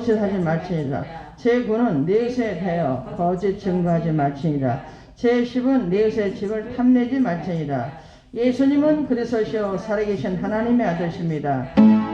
거짓하지 말지니라. 제9는 내 것에 대하여 거짓 증거하지 말지니라. 제10은 내 것의 집을 탐내지 말지니라. 예수님은 그리스도시요 살아계신 하나님의 아들이십니다. 살아계신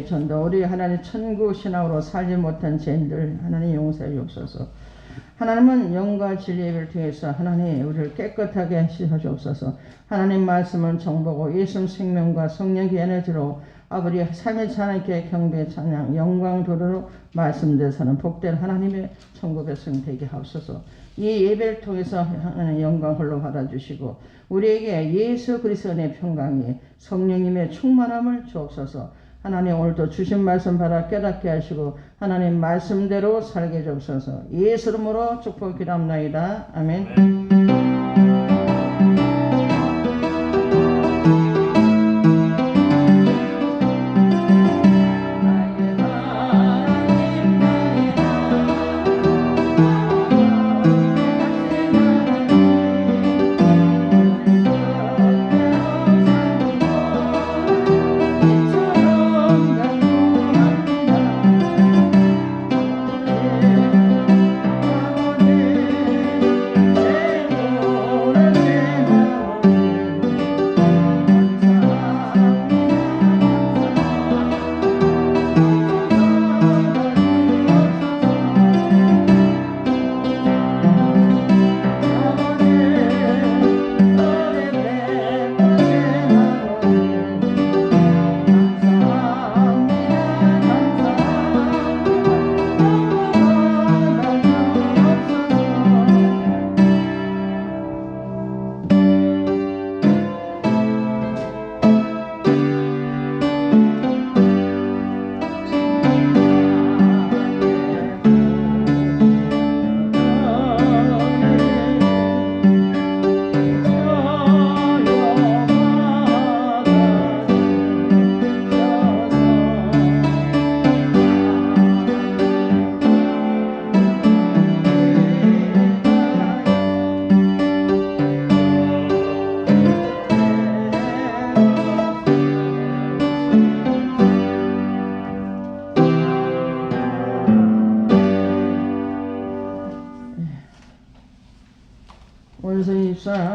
전도 우리 하나님 천국 신앙으로 살지 못한 죄인들 하나님 용서해 주옵소서. 하나님은 영과 진리 예배를 통해서 하나님 우리를 깨끗하게 씻어 주옵소서. 하나님 말씀을 정보고 예수 생명과 성령 기한의지로 아버지 삼위일체 하나님께 경배 찬양 영광 도로로 말씀대사는 복된 하나님의 천국 백성 되게 하옵소서. 이 예배를 통해서 하나님 영광 홀로 받아주시고 우리에게 예수 그리스도의 평강이 성령님의 충만함을 주옵소서. 하나님 오늘도 주신 말씀 받아 깨닫게 하시고 하나님 말씀대로 살게 주옵소서. 예수 이름으로 축복 기도합나이다. 아멘.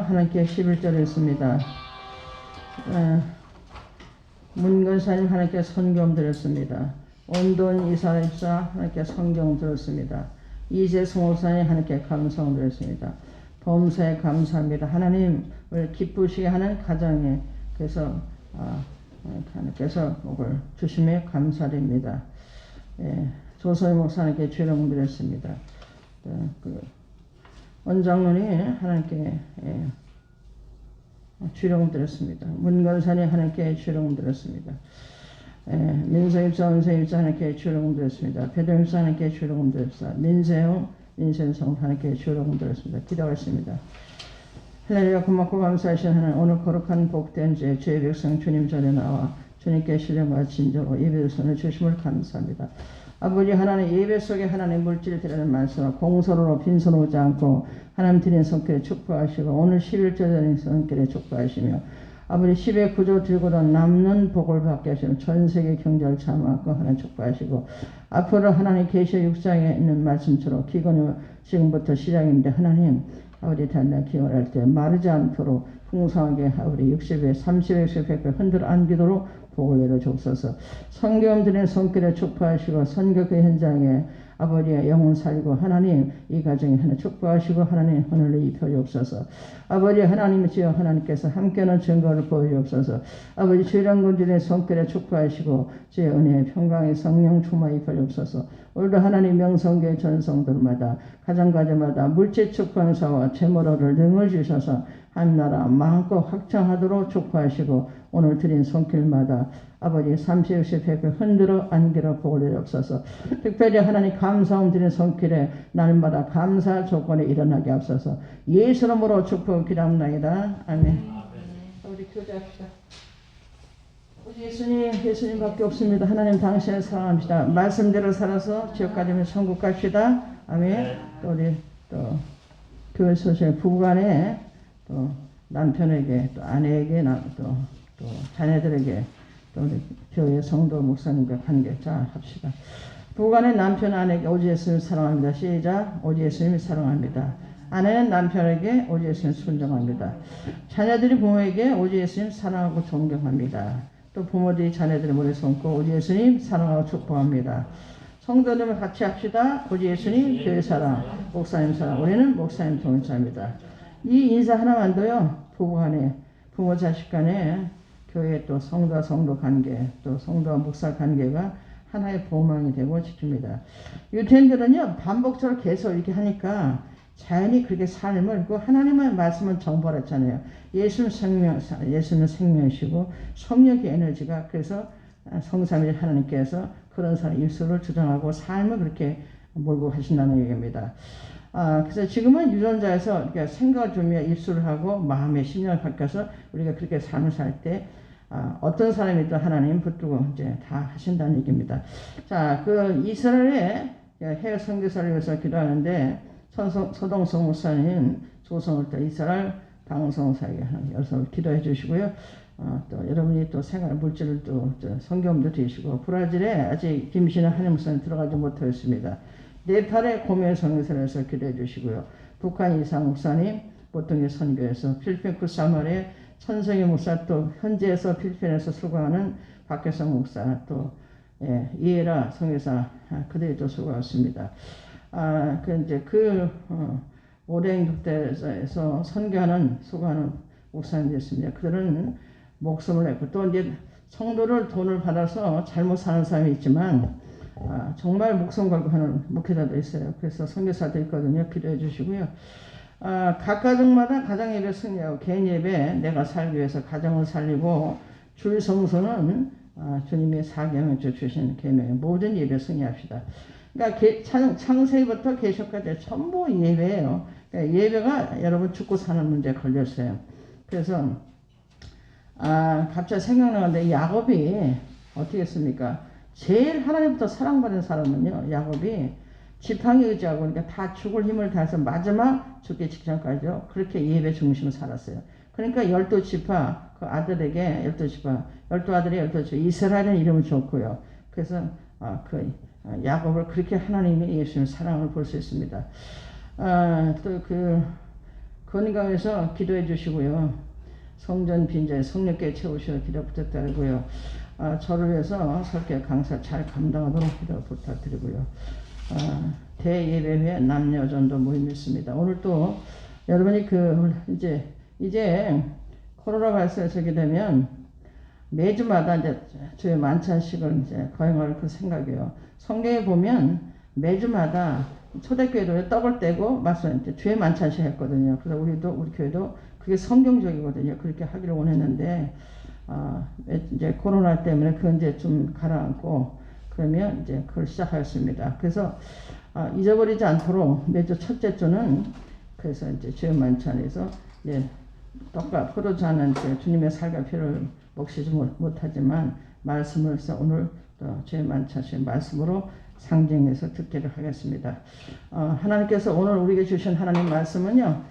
하나님께 11절을 했습니다. 문건사님 하나님께 성경 드렸습니다. 온돈 이사 입사 하나님께 성경 드렸습니다. 이재성 목사님 하나님께 감성 드렸습니다. 범사에 감사합니다. 하나님을 기쁘시게 하는 가정에 그래서 하나님께서 복을 주심에 감사드립니다. 조서희 목사님께 죄령 드렸습니다. 원장론이 하나님께 주령 드렸습니다. 문건산이 하나님께 주령 드렸습니다. 민서입사, 원서입사 하나님께 주령 드렸습니다. 배동입사 하나님께 주령 드렸습니다. 민세용, 민sen성 하나님께 주령 드렸습니다. 기도하겠습니다. 할렐루야. 고맙고 감사하신 하나님, 오늘 거룩한 복된 주의 백성 주님 전에 나와 주님께 신령과 진정으로 예배의 손을 주심을 감사합니다. 아버지 하나님 예배 속에 하나님 물질 드리는 말씀을 공손으로 빈손 오지 않고 하나님 드리는 손길에 축복하시고 오늘 11절 드리는 손길에 축복하시며 아버지 10의 구조 들고도 남는 복을 받게 하시며 전세계 경제를 참았고 하나님 축복하시고 앞으로 하나님 계시 6장에 있는 말씀처럼 기근이 지금부터 시작인데 하나님 아버지 단단 기원할 때 마르지 않도록 풍성하게 아버지 60에 30에 100배 흔들어 안기도록 복을 내려 주옵소서. 성경 드리는 손길에 축복하시고 선교 그 현장에 아버지의 영혼 살리고 하나님 이 가정에 하나 축복하시고 하나님 하늘을 입혀 주옵소서. 아버지 하나님이시여 하나님께서 함께하는 증거를 보여주옵소서. 아버지 주일왕군들의 손길에 축복하시고 주의 은혜의 평강의 성령 충만 입혀 주옵소서. 오늘도 하나님 명성교회 전성들마다 가정가정마다 물질 축복사와 재물을 능을 주셔서 한 나라 마음껏 확장하도록 축복하시고 오늘 드린 손길마다 아버지 30, 100을 흔들어 안기러 복을 내옵소서. 특별히 하나님 감사함 드린 손길에 날마다 감사 조건에 일어나게 앞서서 예수님으로 축복 기도합니다. 아멘. 우리 교제합시다. 우리 예수님밖에 없습니다. 하나님 당신을 사랑합시다. 말씀대로 살아서 지옥까지 천국 갑시다. 아멘. 또 우리 또 교회 소식 부부간에 또 남편에게 또 아내에게 또 자녀들에게 또 우리 교회 성도 목사님과 관계 잘 합시다. 부부간에 남편 아내에게 오직 예수님 사랑합니다. 시작. 오직 예수님 사랑합니다. 아내는 남편에게 오직 예수님 순종합니다. 자녀들이 부모에게 오직 예수님 사랑하고 존경합니다. 또 부모들이 자녀들의 머리에 손고 오직 예수님 사랑하고 축복합니다. 성도님을 같이 합시다. 오직 예수님 교회 사랑, 목사님 사랑. 우리는 목사님 동행자입니다. 이 인사 하나만도요. 부부간에 부모 자식 간에 교회 또 성도와 성도 관계 또 성도와 목사 관계가 하나의 보망이 되고 지킵니다. 유태인들은요 반복적으로 계속 이렇게 하니까 자연히 그렇게 삶을 그 하나님의 말씀은 정벌했잖아요. 예수는 생명이시고 성령의 에너지가 그래서 성삼위 하나님께서 그런 사람 입술을 주장하고 삶을 그렇게 몰고 하신다는 얘기입니다. 그래서 지금은 유전자에서 생각을 주며 입술을 하고 마음의 심령을 바뀌어서 우리가 그렇게 삶을 살 때 어떤 사람이든 하나님 붙들고 이제 다 하신다는 얘기입니다. 자, 그 이스라엘의 해외 선교사를 위해서 기도하는데 서동성 목사님 조성을 또 이스라엘 방송사에게 여기서 기도해 주시고요. 또 여러분이 또 생활 물질을 또 성경도 드시고 브라질에 아직 김신의 한임 목사님 들어가지 못하였습니다. 네팔의 고면 선교사에서 기도해 주시고요. 북한 이상 목사님 보통의 선교에서 필리핀 쿠사말의 천성의 목사 또 현지에서 필리핀에서 수고하는 박혜성 목사 또 이에라 선교사 그들이 또 수고하셨습니다. 오랭 국대에서 선교하는 수고하는 목사님이었습니다. 그들은 목숨을 냈고 또 이제 성도를 돈을 받아서 잘못 사는 사람이 있지만 정말 목숨 걸고 하는 목회자도 있어요. 그래서 선교사도 있거든요. 기도해 주시고요. 각 가정마다 가정 예배 승리하고 개인 예배 내가 살기 위해서 가정을 살리고 줄 성수는 주님의 사경을 주신 계명 모든 예배 승리합시다. 그러니까 창세기부터 계시까지 전부 예배예요. 그러니까 예배가 여러분 죽고 사는 문제에 걸렸어요. 그래서 갑자기 생각나는데 야곱이 어떻게 했습니까? 제일 하나님부터 사랑받은 사람은요. 야곱이 지팡이 의지하고 그러니까 다 죽을 힘을 다해서 마지막 죽기 직전까지요. 그렇게 예배 중심으로 살았어요. 그러니까 12지파 그 아들에게 12아들이 12지파 이스라엘은 이름을 줬고요. 그래서 야곱을 그렇게 하나님의 예수님의 사랑을 볼 수 있습니다. 또 건강에서 기도해 주시고요. 성전 빈자에 성령께 채우시어 기도 부탁드리고요. 저를 위해서 설교 강사 잘 감당하도록 기도 부탁드리고요. 대예배회 남녀전도 모임이 있습니다. 오늘 또 여러분이 이제 코로나 발생하게 되면 매주마다 이제 주의 만찬식을 이제 거행할 그 생각이에요. 성경에 보면 매주마다 초대교회도 떡을 떼고 이제 주의 만찬식 했거든요. 그래서 우리 교회도 그게 성경적이거든요. 그렇게 하기를 원했는데 이제 코로나 때문에 그건 이제 좀 가라앉고 그러면 이제 그걸 시작하였습니다. 그래서 잊어버리지 않도록 매주 첫째 주는 그래서 이제 주의 만찬에서 이제 떡과 포도주하는 주님의 살과 피를 먹시지 못하지만 말씀을 해서 오늘 또 주의 만찬식 말씀으로 상징해서 듣기를 하겠습니다. 하나님께서 오늘 우리에게 주신 하나님 말씀은요.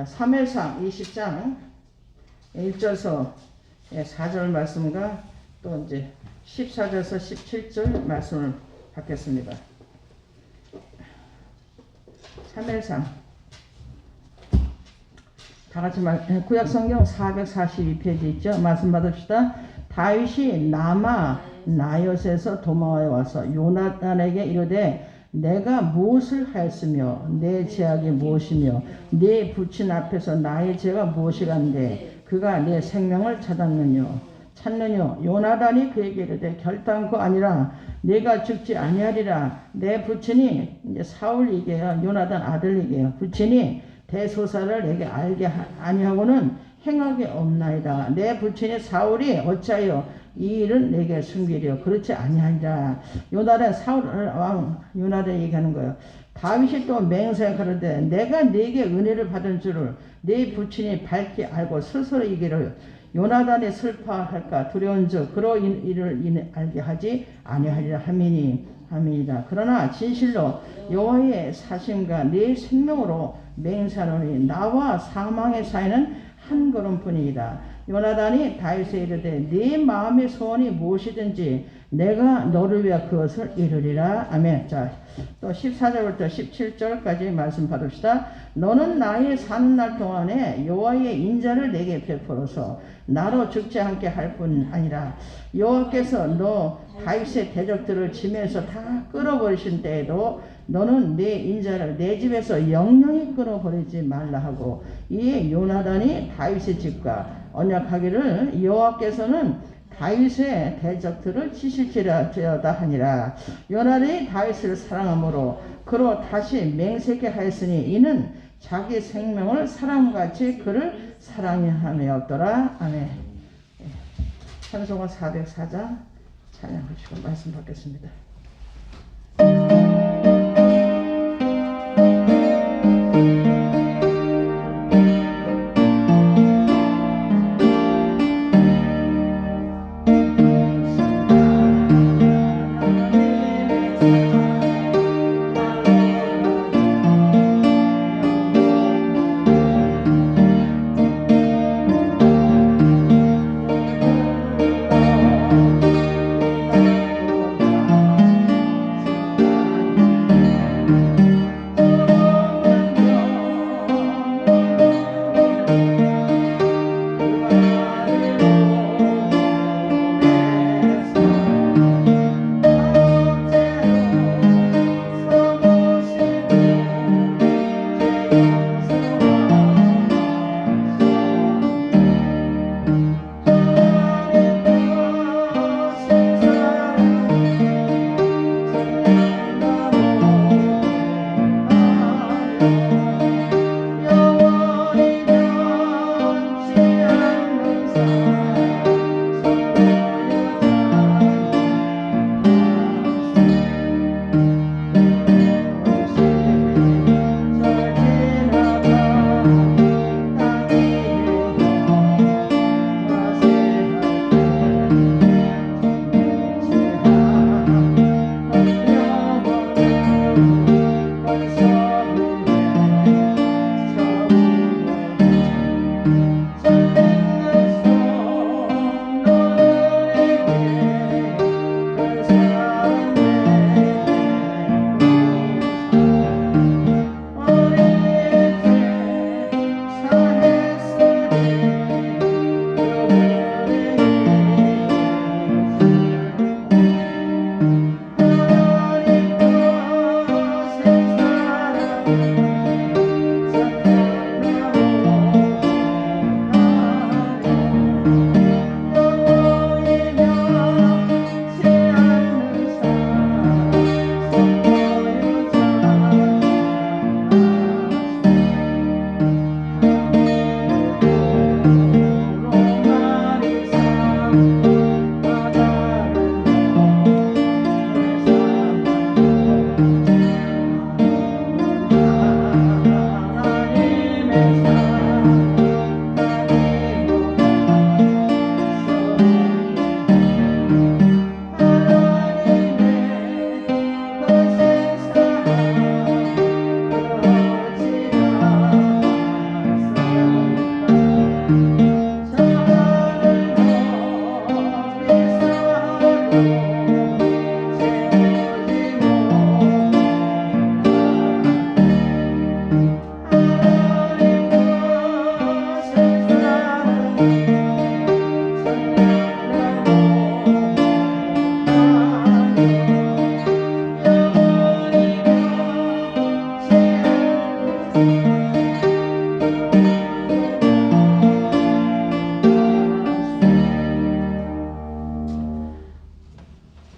사무엘상 20장 1절에서 4절 말씀과 또 이제 14절에서 17절 말씀을 받겠습니다. 사무엘상 다 같이 구약성경 442페이지 있죠. 말씀 받읍시다. 다윗이 라마 나엿에서 도망하여 와서 요나단에게 이르되 내가 무엇을 하였으며 내 죄악이 무엇이며 내 부친 앞에서 나의 죄가 무엇이란데 그가 내 생명을 찾느뇨. 요나단이 그에게 이르되 결단코 아니라 내가 죽지 아니하리라. 내 부친이 이제 사울이게요. 요나단 아들이게요. 부친이 대소사를 내게 알게 아니하고는 행하게 없나이다. 내 부친이 사울이 어찌하여 이 일은 내게 숨기려 그렇지 아니하니라. 요날에 사울 왕 요날에 얘기하는 거예요. 다윗이 또 맹세하려되 내가 네게 은혜를 받은 줄을 네 부친이 밝히 알고 스스로 이기를 요나단이 슬퍼할까 두려운즉 그로 이를 알게 하지 아니하리라 함이니이다. 그러나 진실로 여호와의 사심과 네 생명으로 맹세하노니 나와 사망의 사이는 한 걸음뿐이다. 요나단이 다윗에 이르되 네 마음의 소원이 무엇이든지 내가 너를 위하여 그것을 이루리라. 아멘. 자, 또 14절부터 17절까지 말씀 받읍시다. 너는 나의 사는 날 동안에 여호와의 인자를 내게 베풀어서 나로 죽지 않게 할 뿐 아니라 여호와께서 너 다윗의 대적들을 지면서 다 끌어버리신 때에도 너는 내 인자를 내 집에서 영영히 끊어버리지 말라 하고 이에 요나단이 다윗의 집과 언약하기를 여호와께서는 다윗의 대적들을 치실지어다 하니라. 요나단이 다윗을 사랑함으로 그로 다시 맹세케 하였으니 이는 자기 생명을 사랑같이 그를 사랑하며였더라. 아멘. 찬송가 404장 찬양하시고 말씀 받겠습니다.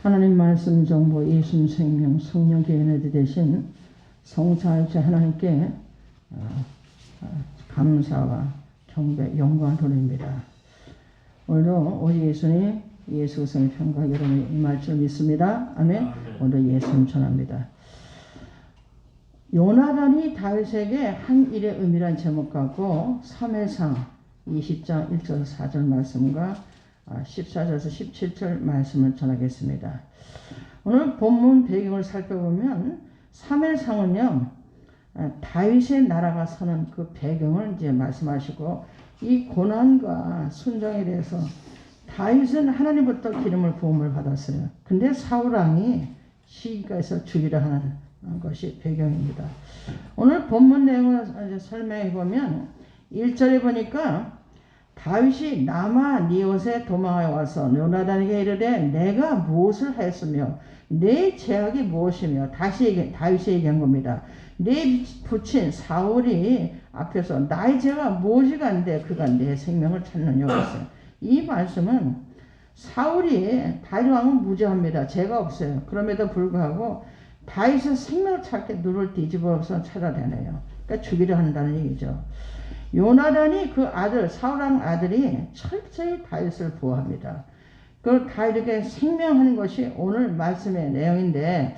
하나님 말씀 정보 예수 생명 성령 교회너드 되신 성사할자 하나님께 감사와 경배, 영광 돌립니다. 오늘도 우리 예수님, 예수 그리스도의 평강 여러분이 임할 줄 믿습니다. 아멘. 오늘도 예수님 전합니다. 요나단이 다윗에게 한 일의 의미란 제목 갖고 3회상 20장 1절 4절 말씀과 14절에서 17절 말씀을 전하겠습니다. 오늘 본문 배경을 살펴보면 3회상은요 다윗의 나라가 서는 그 배경을 이제 말씀하시고 이 고난과 순종에 대해서 다윗은 하나님부터 기름을 부음을 받았어요. 근데 사울왕이 시기가에서 죽이려 하는 것이 배경입니다. 오늘 본문 내용을 설명해 보면 1절에 보니까 다윗이 라마 니옷에 도망하여 와서 요나단에게 이르되 내가 무엇을 하였으며 내 죄악이 무엇이며 다윗이 얘기한 겁니다. 내 부친 사울이 앞에서 나의 죄가 무엇이간데 그가 내 생명을 찾느냐고 했어요. 이 말씀은 사울이 다윗 왕은 무죄합니다. 죄가 없어요. 그럼에도 불구하고 다윗의 생명을 찾게 눈을 뒤집어서 찾아다녀요. 그러니까 죽이려 한다는 얘기죠. 요나단이 그 아들 사울왕 아들이 철저히 다윗을 보호합니다. 그 다윗에게 생명하는 것이 오늘 말씀의 내용인데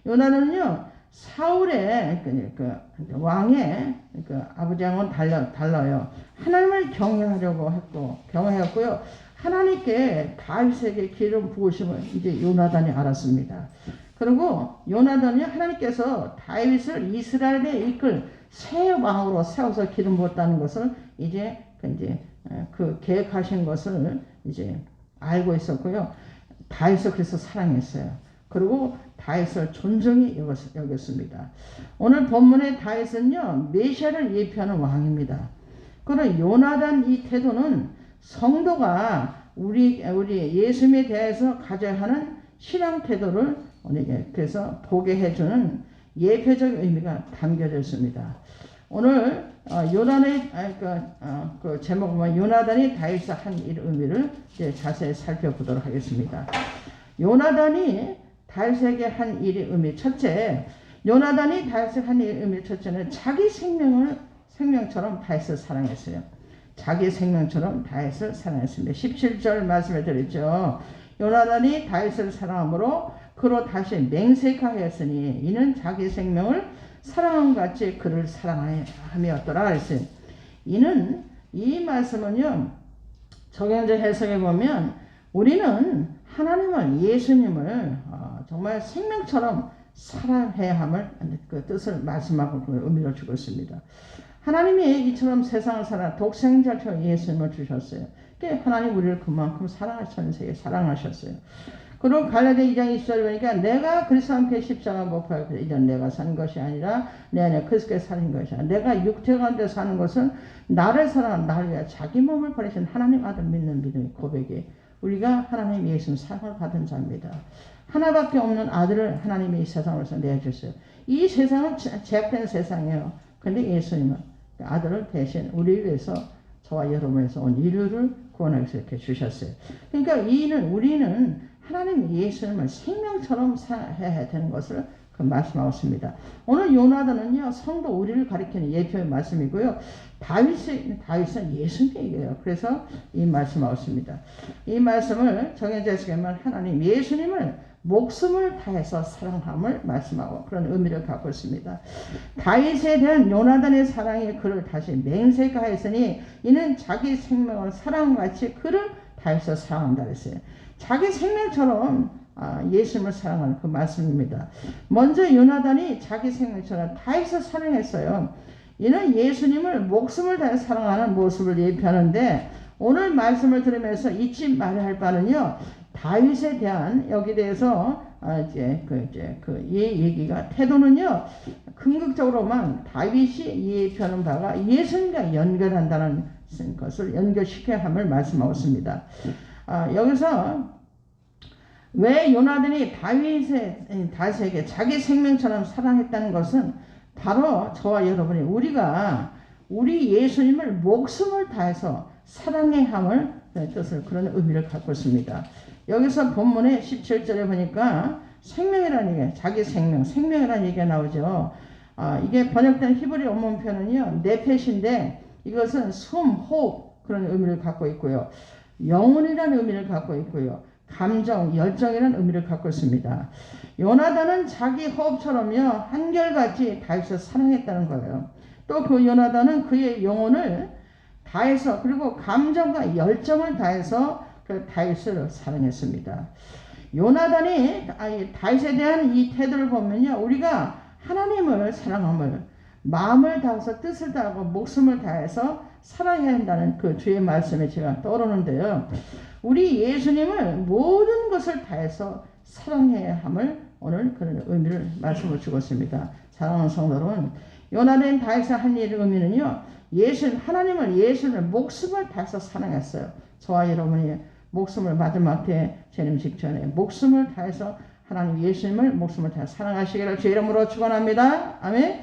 요나단은요 사울의 그 왕의 그 아버지 왕은 달라요. 하나님을 경외하려고 했고 경외했고요. 하나님께 다윗에게 기름 부으심을 이제 요나단이 알았습니다. 그리고 요나단이 하나님께서 다윗을 이스라엘에 이끌 새 왕으로 세워서 기름 부었다는 것을 이제 그 계획하신 것을 이제 알고 있었고요. 다윗을 그래서 사랑했어요. 그리고 다윗을 존중히 여겼습니다. 오늘 본문의 다윗은요 메시아를 예표하는 왕입니다. 그러나 요나단 이 태도는 성도가 우리 예수님에 대해서 가져야 하는 신앙 태도를 우리에게 그래서 보게 해주는 예표적 의미가 담겨져 있습니다. 오늘 요나단의 그 제목을 보면 요나단이 다윗에 한 일 의미를 이제 자세히 살펴보도록 하겠습니다. 요나단이 다윗에게 한 일의 의미 첫째, 요나단이 다윗에게 한 일의 의미 첫째는 자기 생명처럼 다윗을 사랑했어요. 자기 생명처럼 다윗을 사랑했습니다. 17절 말씀에 드렸죠. 요나단이 다윗을 사랑함으로 그로 다시 맹세하였으니 이는 자기 생명을 사랑함 같이 그를 사랑함이었더라 그랬어요. 이 말씀은요 적용적 해석해 보면 우리는 하나님을 예수님을 정말 생명처럼 사랑해야 함을 그 뜻을 말씀하고 그 의미를 주고 있습니다. 하나님이 이처럼 세상을 살아 독생자처럼 예수님을 주셨어요. 하나님 우리를 그만큼 사랑하셨어요. 사랑하셨어요. 그리고 갈라디아 2장 20절에 보니까 내가 그리스도와 함께 십자가 못 박혀 이전 내가 산 것이 아니라 내 안에 그리스도께서 사신 것이야. 내가 육체 가운데 사는 것은 나를 사랑하는 나를 위하여 자기 몸을 버리신 하나님 아들 믿는 믿음의 고백에 우리가 하나님 예수님 사랑을 받은 자입니다. 하나밖에 없는 아들을 하나님이 이 세상으로서 내주셨어요. 이 세상은 제약된 세상이에요. 근데 예수님은 아들을 대신 우리를 위해서 저와 여러분을 위해서 온 인류를 구원하기 위해서 이렇게 주셨어요. 그러니까 우리는 하나님 예수님을 생명처럼 사랑해야 되는 것을 그 말씀하고 있습니다. 오늘 요나단은요 성도 우리를 가리키는 예표의 말씀이고요. 다윗은 예수님이에요. 그래서 이 말씀하고 있습니다. 이 말씀을 정해져서 보면 하나님 예수님을 목숨을 다해서 사랑함을 말씀하고 그런 의미를 갖고 있습니다. 다윗에 대한 요나단의 사랑이 그를 다시 맹세하였으니 이는 자기 생명을 사랑같이 그를 다해서 사랑한다 그랬어요. 자기 생명처럼 예수님을 사랑하는 그 말씀입니다. 먼저 요나단이 자기 생명처럼 다윗을 사랑했어요. 이는 예수님을 목숨을 다해 사랑하는 모습을 예표하는데 오늘 말씀을 들으면서 잊지 말아야 할 바는요. 다윗에 대한 여기 대해서 이 얘기가 태도는요. 궁극적으로만 다윗이 예표하는 바가 예수님과 연결한다는 것을 연결시켜야 함을 말씀하고 있습니다. 여기서 왜 요나단이 다윗에게 자기 생명처럼 사랑했다는 것은 바로 저와 여러분이 우리 예수님을 목숨을 다해서 사랑해야 함을 뜻을 그런 의미를 갖고 있습니다. 여기서 본문의 17절에 보니까 생명이라는 얘기, 자기 생명이라는 얘기가 나오죠. 이게 번역된 히브리 원문 표현은요, 네펫인데 이것은 숨, 호흡 그런 의미를 갖고 있고요. 영혼이라는 의미를 갖고 있고요. 감정, 열정이라는 의미를 갖고 있습니다. 요나단은 자기 호흡처럼요, 한결같이 다윗을 사랑했다는 거예요. 또 그 요나단은 그의 영혼을 다해서 그리고 감정과 열정을 다해서 그 다윗을 사랑했습니다. 요나단이 다윗에 대한 이 태도를 보면요, 우리가 하나님을 사랑함을 마음을 다해서 뜻을 다하고 목숨을 다해서 사랑해야 한다는 그 주의 말씀에 제가 떠오르는데요. 우리 예수님을 모든 것을 다해서 사랑해야 함을 오늘 그런 의미를 말씀을 주고 있습니다. 사랑하는 성도 여러분, 요나단 다윗의 한 일의 의미는요, 하나님을 예수님을 목숨을 다해서 사랑했어요. 저와 여러분이 목숨을 마지막 때 재림 직전에 목숨을 다해서 하나님 예수님을 목숨을 다해서 사랑하시기를 주 이름으로 축원합니다. 아멘.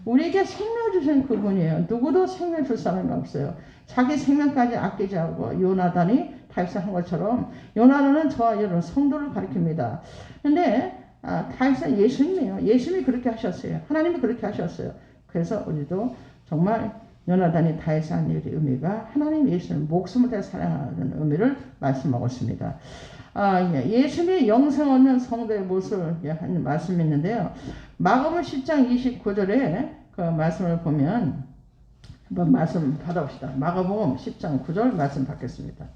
우리에게 생명 주신 그분이에요. 누구도 생명 줄 사람이 없어요. 자기 생명까지 아끼지 않고 요나단이 다윗을 한 것처럼 요나단은 저와 여러분 성도를 가리킵니다. 근데 다윗은 예수님이에요. 예수님이 그렇게 하셨어요. 하나님이 그렇게 하셨어요. 그래서 우리도 정말 요나단이 다윗의 한 일의 의미가 하나님 예수님을 목숨을 다해 사랑하는 의미를 말씀하고 있습니다. 예수님의 영생 얻는 성도의 모습을 하는 말씀이 있는데요. 마가복음 10장 29절에 그 말씀을 보면 한번 말씀 받아봅시다. 마가복음 10장 9절 말씀 받겠습니다.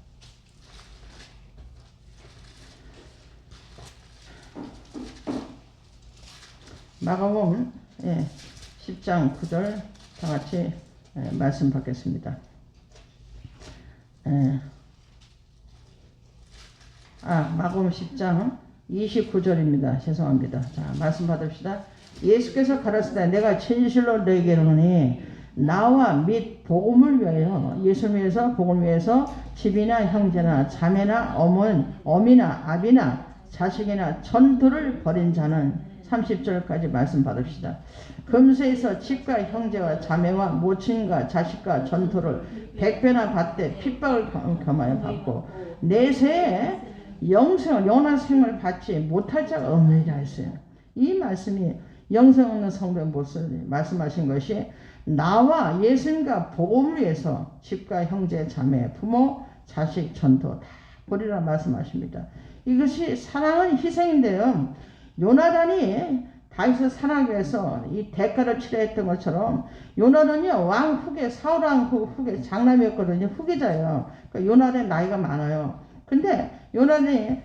마가복음 10장 9절 다 같이 말씀 받겠습니다. 마가복음 10장 29절입니다. 죄송합니다. 자, 말씀 받읍시다. 예수께서 가라사대 내가 진실로 너에게 이르노니 나와 및 복음을 위하여 예수를 위해서 복음을 위해서 집이나 형제나 자매나 어미나 아비나 자식이나 전토를 벌인 자는 30절까지 말씀 받읍시다. 금세에서 집과 형제와 자매와 모친과 자식과 전토를 100배나 받되 핍박을 겸하여 받고 내세에 영생을 영원한 생을 받지 못할 자가 없느니라 했어요. 이 말씀이 영생 없는 성도의 모습을 말씀하신 것이 나와 예수님과 복음을 위해서 집과 형제 자매 부모 자식 전토 다 버리라 말씀하십니다. 이것이 사랑은 희생인데요. 요나단이 다윗을 사랑하기 위해서 이 대가를 치러했던 것처럼 요나단은요 왕 후계 사울 왕 후계 장남이었거든요. 후계자예요. 그러니까 요나단의 나이가 많아요. 근데 요나단이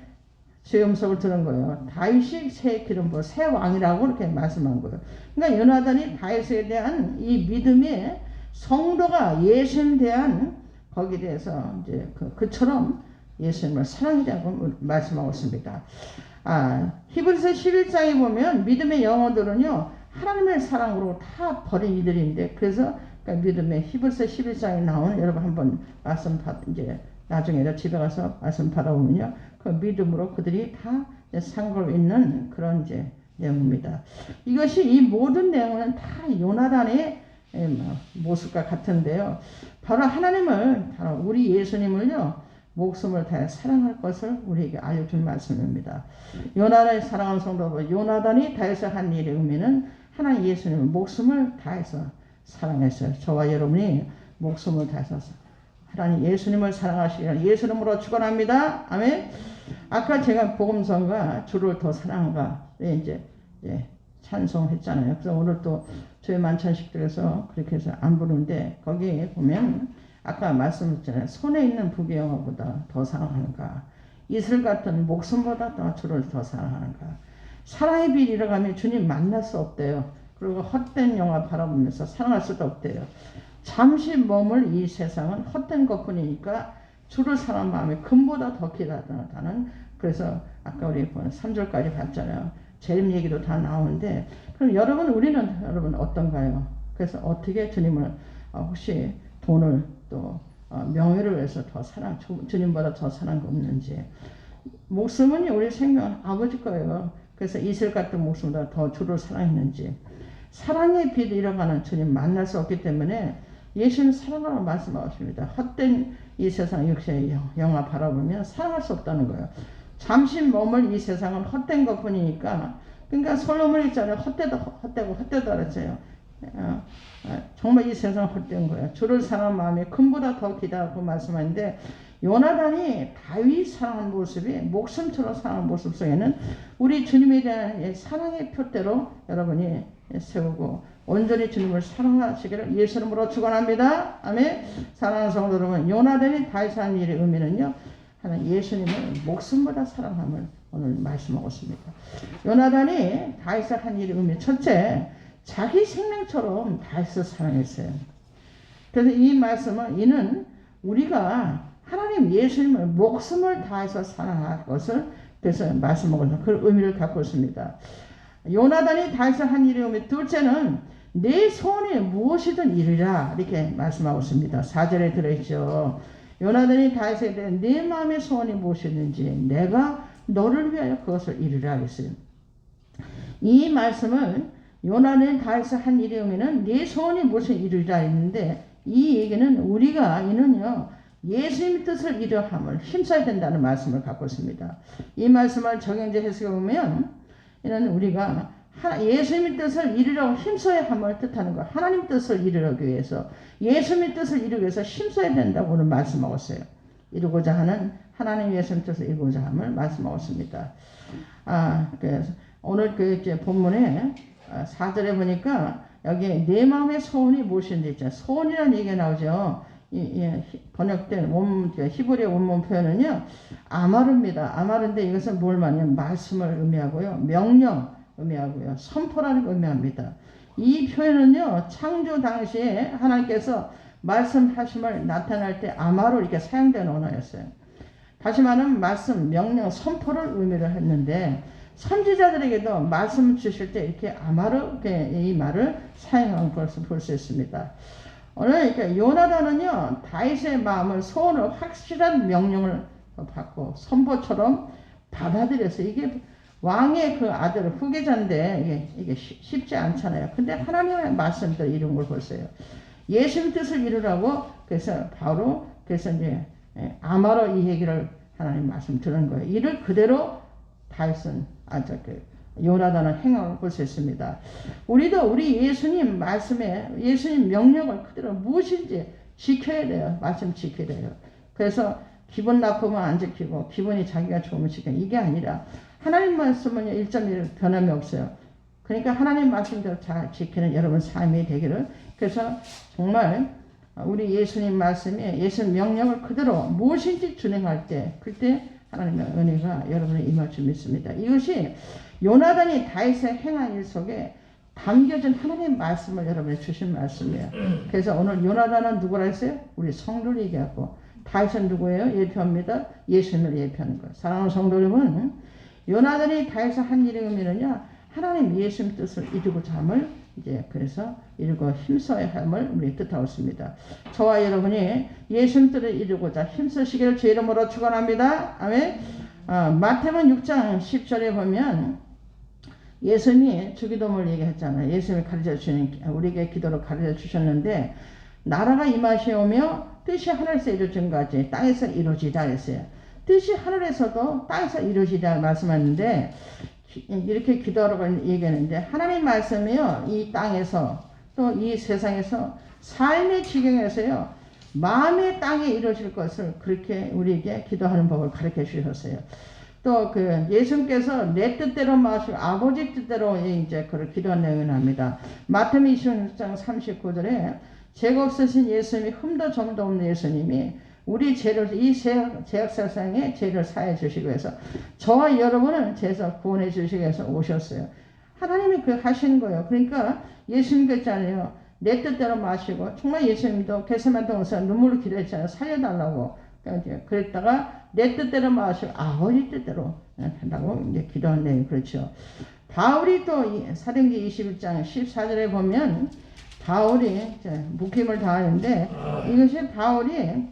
주의 음성을 들은 거예요. 다윗이 새 기름 부어 새 왕이라고 이렇게 말씀한 거예요. 그러니까 요나단이 다윗에 대한 이 믿음이 성도가 예수님에 대한 거기에 대해서 이제 그처럼 예수님을 사랑이라고 말씀하고 있습니다. 히브리서 11장에 보면 믿음의 영혼들은요 하나님의 사랑으로 다 버린 이들인데 그래서 그러니까 믿음의 히브리서 11장에 나오는 여러분 한번 말씀 이제 나중에 집에 가서 말씀 받아보면요 그 믿음으로 그들이 다 상고를 잇는 그런 이제 내용입니다. 이것이 이 모든 내용은 다 요나단의 모습과 같은데요. 바로 하나님을 바로 우리 예수님을요 목숨을 다해 사랑할 것을 우리에게 알려준 말씀입니다. 요나단이 사랑하는 성도 요나단이 다윗을 한 일의 의미는 하나님 예수님을 목숨을 다해서 사랑했어요. 저와 여러분이 목숨을 다해서 하나님 예수님을 사랑하시기를 예수님으로 축원합니다. 아멘. 아까 제가 복음성과 주를 더 사랑한가 이제 찬송했잖아요. 그래서 오늘 또 저희 만찬식들에서 그렇게 해서 안 부르는데 거기에 보면 아까 말씀드렸잖아요. 손에 있는 부귀영화보다 더 사랑하는가? 이슬 같은 목숨보다 더 주를 더 사랑하는가? 사랑의 빛 잃어가면 주님 만날 수 없대요. 그리고 헛된 영화 바라보면서 사랑할 수도 없대요. 잠시 머물 이 세상은 헛된 것뿐이니까 주를 사랑하는 마음이 금보다 더 기다다는 그래서 아까 우리 3절까지 봤잖아요. 재림 얘기도 다 나오는데 그럼 우리는 어떤가요? 그래서 어떻게 주님을 혹시 돈을 또 명예를 위해서 더 주님보다 더 사랑한 거 없는지 목숨은 우리 생명 아버지 거예요. 그래서 이슬 같은 목숨보다 더 주를 사랑했는지 사랑의 빛 잃어가는 주님 만날 수 없기 때문에 예수님 사랑하라고 말씀하십니다. 헛된 이 세상 육체의 영화 바라보면 사랑할 수 없다는 거예요. 잠시 머물 이 세상은 헛된 것뿐이니까 그러니까 솔로몬이 있잖아요. 헛되고 헛되다 그랬어요. 정말 이 세상 헛된 거예요. 주를 사랑하는 마음이 금보다 더 기다고 말씀하는데 요나단이 다윗 사랑하는 모습이 목숨처럼 사랑하는 모습 속에는 우리 주님에 대한 사랑의 표대로 여러분이 세우고 온전히 주님을 사랑하시기를 예수 이름으로 축원합니다. 아멘. 사랑하는 성도 여러분, 요나단이 다윗 하는 일의 의미는요, 하나님 예수님을 목숨보다 사랑함을 오늘 말씀하고 있습니다. 요나단이 다윗을 한 일의 의미, 첫째, 자기 생명처럼 다윗을 사랑했어요. 그래서 이 말씀은 이는 우리가 하나님 예수님을 목숨을 다해서 사랑할 것을 그래서 말씀하고 있는 그 의미를 갖고 있습니다. 요나단이 다윗을 한 일의 의미, 둘째는 내 소원이 무엇이든 이루라 이렇게 말씀하고 있습니다. 4절에 들어있죠. 요나단이 다윗에 대해 내 마음의 소원이 무엇이든지 내가 너를 위하여 그것을 이루라 했어요. 이 말씀을 요나단이 다윗을 한 일의 의미는 내 소원이 무엇을 이루라 했는데 이 얘기는 우리가 이는요 예수님의 뜻을 이루함을 힘써야 된다는 말씀을 갖고 있습니다. 이 말씀을 정형제 해석해 보면 이는 우리가 예수님의 뜻을 이루려고 힘써야 함을 뜻하는 것, 하나님 뜻을 이루기 위해서 예수님의 뜻을 이루기 위해서 힘써야 된다고 오늘 말씀하고 있어요. 이루고자 하는 하나님 예수님의 뜻을 이루고자 함을 말씀하고 있습니다. 그래서 오늘 그 이제 본문에 4절에 보니까 여기 내 마음의 소원이 무엇인지 있잖아요. 소원이라는 얘기가 나오죠. 번역된 히브리 원문 표현은요 아마르입니다. 아마르인데 이것은 뭘 말하냐면 말씀을 의미하고요, 명령 의미하고요, 선포라는 의미합니다. 이 표현은요 창조 당시에 하나님께서 말씀하심을 나타낼 때 아마로 이렇게 사용된 언어였어요. 다시 말하면 말씀, 명령, 선포를 의미를 했는데 선지자들에게도 말씀 주실 때 이렇게 아마로 이 말을 사용한 것을 볼 수 있습니다. 오늘 이렇게 요나단은요 다윗의 마음을 소원을 확실한 명령을 받고 선포처럼 받아들여서 이게 왕의 그 아들 후계자인데 이게 쉽지 않잖아요. 근데 하나님의 말씀대로 이룬 걸 보세요. 예수님 뜻을 이루라고 그래서 바로 그래서 이제 아마로 이 얘기를 하나님 말씀 들은 거예요. 이를 그대로 다윗은 요나단은 행함을 볼 수 있습니다. 우리도 우리 예수님 말씀에 예수님 명령을 그대로 무엇인지 지켜야 돼요. 말씀 지켜야 돼요. 그래서 기분 나쁘면 안 지키고 기분이 자기가 좋으면 지키고 이게 아니라 하나님 말씀은 1.1 변함이 없어요. 그러니까 하나님 말씀대로 잘 지키는 여러분 삶이 되기를. 그래서 정말 우리 예수님 말씀에 예수님 명령을 그대로 무엇인지 준행할 때 그때 하나님의 은혜가 여러분을 임할 줄 믿습니다. 이것이 요나단이 다윗의 행한 일 속에 담겨진 하나님의 말씀을 여러분이 주신 말씀이에요. 그래서 오늘 요나단은 누구라 했어요? 우리 성도를 얘기하고 다윗은 누구예요? 예표합니다. 예수님을 예표하는 거예요. 사랑하는 성도 여러분, 요나단이 다윗의 한 일의 의미는요 하나님 예수님 뜻을 이루고자 함을 이제 그래서 이루고 힘써야 함을 우리 뜻하고 있습니다. 저와 여러분이 예수님 뜻을 이루고자 힘쓰시기를 주 이름으로 축원합니다. 아멘. 마태복음 6장 10절에 보면 예수님이 주기도문을 얘기했잖아요. 예수님이 가르쳐 주시는 우리에게 기도를 가르쳐 주셨는데 나라가 임하시오며 뜻이 하늘에서 이루어진 같이 땅에서 이루어지다 했어요. 뜻이 하늘에서도 땅에서 이루어지다 말씀하는데 이렇게 기도하라고 얘기하는데 하나님 말씀이요 이 땅에서 또 이 세상에서 삶의 지경에서요 마음의 땅에 이루어질 것을 그렇게 우리에게 기도하는 법을 가르쳐 주셨어요. 또 그 예수님께서 내 뜻대로 마시고 아버지 뜻대로 이제 그를 기도한 내용을 합니다. 마태복음 26장 39절에 죄가 없으신 예수님이 흠도 점도 없는 예수님이 우리 죄를 이 죄악 세상에 죄를 사해 주시기 위해서 저와 여러분을 죄에서 구원해 주시기 위해서 오셨어요. 하나님이 그 하시는 거예요. 그러니까 예수님께서요 내 뜻대로 마시고 정말 예수님도 겟세마네 동에서 눈물을 기도했잖아요. 살려달라고. 그랬다가 내 뜻대로 마시고 아버지 뜻대로 한다고 이제 기도한 내용 그렇죠. 바울이 또 사도행전 21장 14절에 보면 바울이 묵힘을 당하는데 이것이 바울이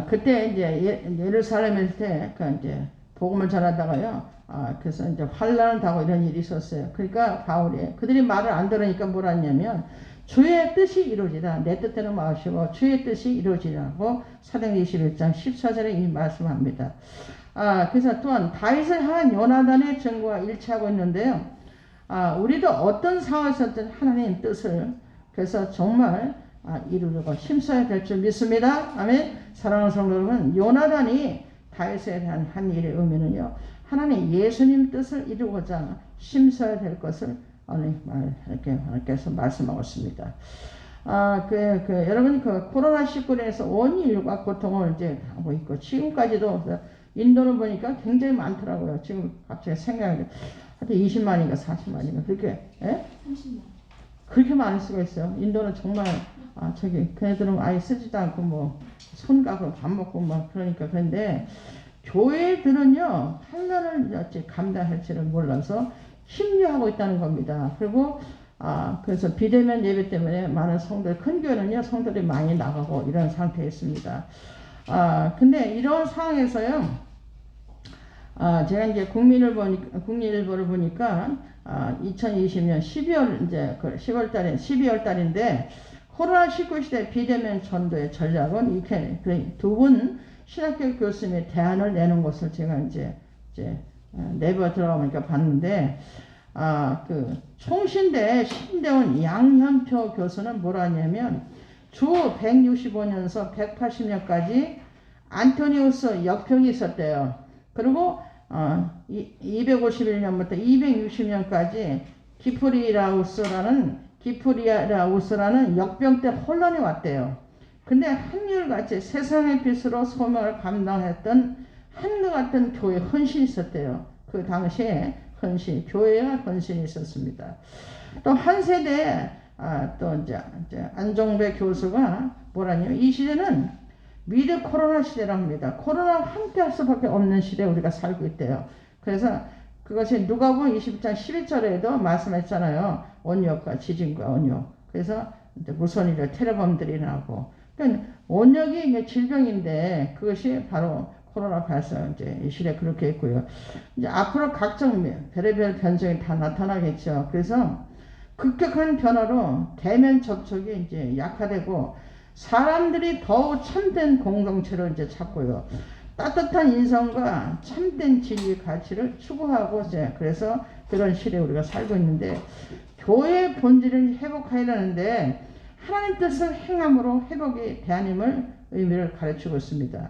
그때 이제 예루살렘에 있을 때 그 이제 복음을 전하다가요. 그래서 이제 환란을 당하고 이런 일이 있었어요. 그러니까 바울이 그들이 말을 안 들으니까 뭐라 했냐면 주의 뜻이 이루어지라 내 뜻대로 마시고 주의 뜻이 이루어지라고 사도행전 21장 14절에 이 말씀합니다. 그래서 또한 다윗을 향한 요나단의 증거가 일치하고 있는데요. 우리도 어떤 상황에서든 하나님의 뜻을 그래서 정말 이루려고 힘써야 될 줄 믿습니다. 아멘. 사랑하는 성도 여러분, 요나단이 다윗에 대한 한 일의 의미는요, 하나님 예수님 뜻을 이루고자 힘써야 될 것을 하나님께서 말씀하고 있습니다. 여러분, 코로나19에서 온 인류가 고통을 이제 하고 있고, 지금까지도 인도는 보니까 굉장히 많더라고요. 지금 갑자기 생각이, 하여튼 20만인가 40만인가, 그렇게, 예? 30만. 그렇게 많을 수가 있어요. 인도는 정말, 걔네들은 아예 쓰지도 않고, 뭐, 손 가고 밥 먹고, 막, 그러니까. 그런데, 교회들은요, 환난을 어찌 감당할지를 몰라서 힘겨워하고 있다는 겁니다. 그리고, 그래서 비대면 예배 때문에 많은 성들, 큰 교회는요, 성들이 많이 나가고 이런 상태에 있습니다. 근데 이런 상황에서요, 제가 이제 국민일보를 보니까, 2020년 12월 달에, 12월 달인데, 코로나19 시대 비대면 전도의 전략은 이렇게 두 분 신학교 교수님의 대안을 내는 것을 제가 이제 네이버 들어가보니까 봤는데, 총신대 신대원 양현표 교수는 뭐라 하냐면, 주 165년서 180년까지 안토니우스 역병이 있었대요. 그리고 251년부터 260년까지 기프리아우스라는 역병 때 혼란이 왔대요. 근데 한결같이 세상의 빛으로 소명을 감당했던 한결같은 교회 헌신이 있었대요. 그 당시에 교회와 헌신이 있었습니다. 또 한 세대, 또 이제 안종배 교수가 뭐라냐면, 이 시대는 미드 코로나 시대라고 합니다. 코로나와 함께 할 수밖에 없는 시대에 우리가 살고 있대요. 그래서 그것이 누가복음 22장 11절에도 말씀했잖아요. 온역과 지진과 온역. 그래서 이제 무슨 일을 테러범들이 나고. 그러니까 온역이 이제 질병인데 그것이 바로 코로나 발사 이제 이 시대에 그렇게 있고요. 이제 앞으로 각종 별의별 변종이 다 나타나겠죠. 그래서 급격한 변화로 대면 접촉이 이제 약화되고 사람들이 더욱 참된 공동체로 이제 찾고요. 따뜻한 인성과 참된 진리 가치를 추구하고 이제 그래서 그런 시대에 우리가 살고 있는데, 교회의 본질을 회복하려는데 하나님 뜻을 행함으로 회복이 되는 의미를 가르치고 있습니다.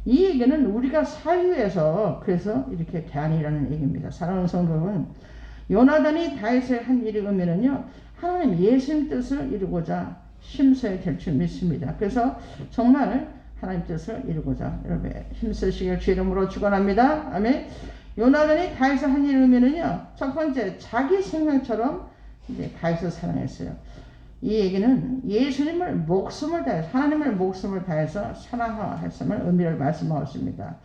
이 얘기는 우리가 살기 위해서 그래서 이렇게 대안이라는 얘기입니다. 사랑하는 성도 여러분, 요나단이 다윗의 한 일의 의미는요, 하나님 예수님 뜻을 이루고자 힘써야 될 줄 믿습니다. 그래서 정말 하나님 뜻을 이루고자 여러분 힘쓰시길 주 이름으로 축원합니다. 아멘. 요나단이 다윗의 한 일의 의미는요, 첫 번째, 자기 생명처럼 이제 다윗을 사랑했어요. 이 얘기는 예수님을 목숨을 다해서, 하나님을 목숨을 다해서 사랑하였음을 의미를 말씀하고 있습니다.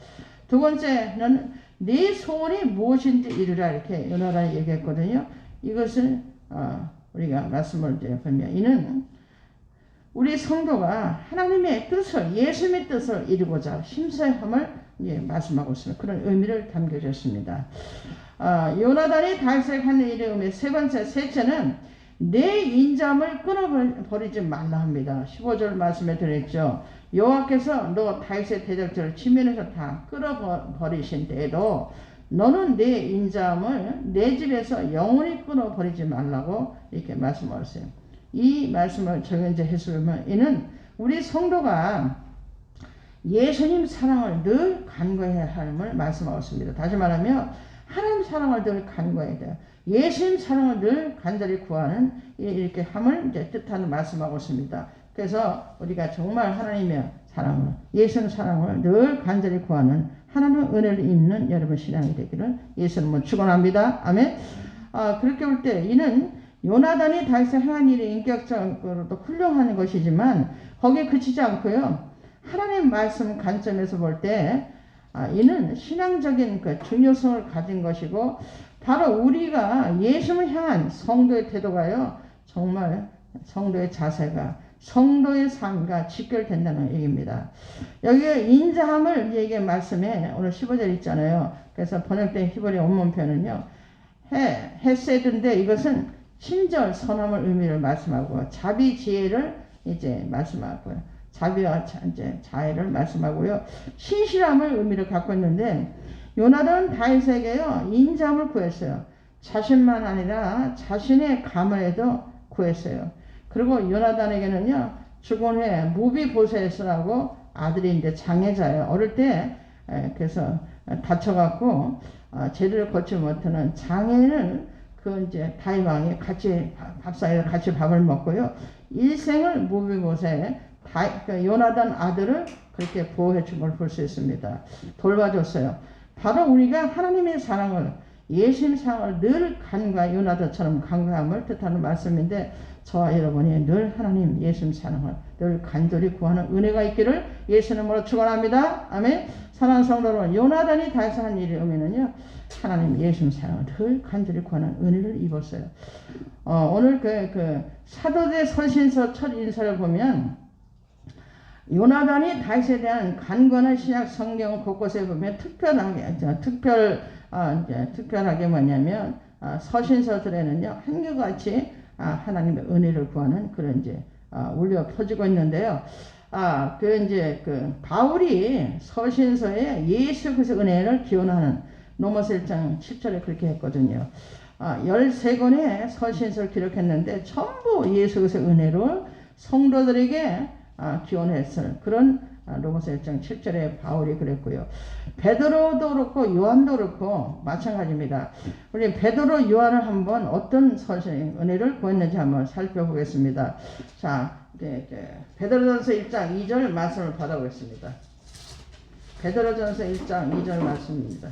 두 번째는 네 소원이 무엇인지 이루라, 이렇게 요나단이 얘기했거든요. 이것은 우리가 말씀을 보면, 이는 우리 성도가 하나님의 뜻을, 예수님의 뜻을 이루고자 힘써야 함을 말씀하고 있습니다. 그런 의미를 담겨졌습니다. 요나단이 다윗에게 하는 일의 의미, 셋째는 내 인자함을 끊어버리지 말라 합니다. 15절 말씀에 드렸죠. 여호와께서 너 다윗의 대적들을 지면에서 다 끊어버리신 때에도 너는 내 인자함을 내 집에서 영원히 끊어버리지 말라고 이렇게 말씀하셨어요. 이 말씀을 저희가 이제 해석하면, 이는 우리 성도가 예수님 사랑을 늘 간구해야 함을 말씀하고 있습니다. 다시 말하면 하나님 사랑을 늘 간구해야 돼요. 예수님 사랑을 늘 간절히 구하는 이렇게 함을 이제 뜻하는 말씀하고 있습니다. 그래서 우리가 정말 하나님의 사랑을, 예수님 사랑을 늘 간절히 구하는 하나님의 은혜를 입는 여러분 신앙이 되기를 예수님은 축원합니다. 아멘. 그렇게 볼 때 이는 요나단이 다윗의 행한 일이 인격적으로도 훌륭한 것이지만 거기에 그치지 않고요, 하나님 말씀 관점에서 볼 때 이는 신앙적인 그 중요성을 가진 것이고, 바로 우리가 예수님을 향한 성도의 태도가요, 정말 성도의 자세가, 성도의 삶과 직결된다는 얘기입니다. 여기에 인자함을 얘기해 말씀에 오늘 15절 있잖아요. 그래서 번역된 히브리 원문표는요, 헤세드인데 이것은 친절, 선함을 의미를 말씀하고, 자비, 지혜를 이제 말씀하고요. 자비와 이제 자애를 말씀하고요. 신실함을 의미를 갖고 있는데, 요나단은 다윗에게요 인자함을 구했어요. 자신만 아니라 자신의 가문에도 구했어요. 그리고 요나단에게는요 죽은 후에 무비보셋이라고 아들이 이제 장애자예요. 어릴 때 그래서 다쳐갖고 제대로 걷지 못하는 장애인을 그 이제 다윗 왕이 같이 밥상에서 같이 밥을 먹고요. 일생을 무비보셋 그 요나단 아들을 그렇게 보호해 준 걸 볼 수 있습니다. 돌봐줬어요. 바로 우리가 하나님의 사랑을 예수님 사랑을 늘 간과 요나단처럼 간과함을 뜻하는 말씀인데 저와 여러분이 늘 하나님 예수님 사랑을 늘 간절히 구하는 은혜가 있기를 예수님으로 축원합니다. 아멘. 사랑하는 성도 여러분, 요나단이 다윗을 한 일이 오면은요 하나님 예수님 사랑을 늘 간절히 구하는 은혜를 입었어요. 오늘 그 사도대 서신서 첫 인사를 보면 요나단이 다윗에 대한 간과나 신약 성경 곳곳에 보면 특별하게 뭐냐면 서신서들에는요 한결같이 하나님의 은혜를 구하는 그런 이제 울려 퍼지고 있는데요. 그 바울이 서신서에 예수 그리스도의 은혜를 기원하는 로마서 1장 10절에 그렇게 했거든요. 13권의 서신서를 기록했는데 전부 예수 그리스도의 은혜를 성도들에게 기원했을 그런 로마서 1장 7절에 바울이 그랬고요. 베드로도 그렇고 요한도 그렇고 마찬가지입니다. 우리 베드로 요한을 한번 어떤 서신 은혜를 구했는지 한번 살펴보겠습니다. 자, 베드로전서 1장 2절 말씀을 받아보겠습니다. 베드로전서 1장 2절 말씀입니다.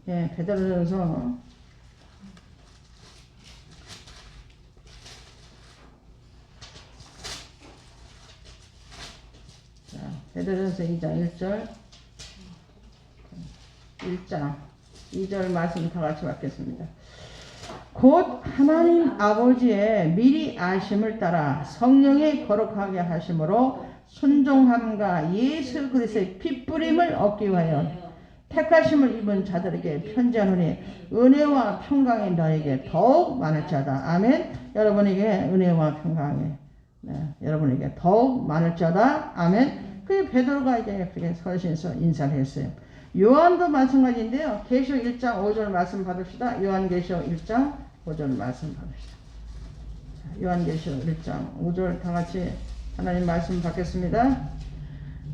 예, 베드로전서 베드로전서 2장 1장 2절 말씀 다 같이 받겠습니다. 곧 하나님 아버지의 미리 아심을 따라 성령의 거룩하게 하심으로 순종함과 예수 그리스도의 핏부림을 얻기 위하여 택하심을 입은 자들에게 편지하노니 은혜와 평강이 너에게 더욱 많을 자다. 아멘. 여러분에게 은혜와 평강이 여러분에게 더욱 많을 자다. 아멘. 그 베드로가 이제 그렇게 서신서 인사를 했어요. 요한도 마찬가지인데요. 계시록 1장 5절 말씀 받읍시다. 요한계시록 1장 5절 말씀 받읍시다. 요한계시록 1장 5절 다 같이 하나님 말씀 받겠습니다.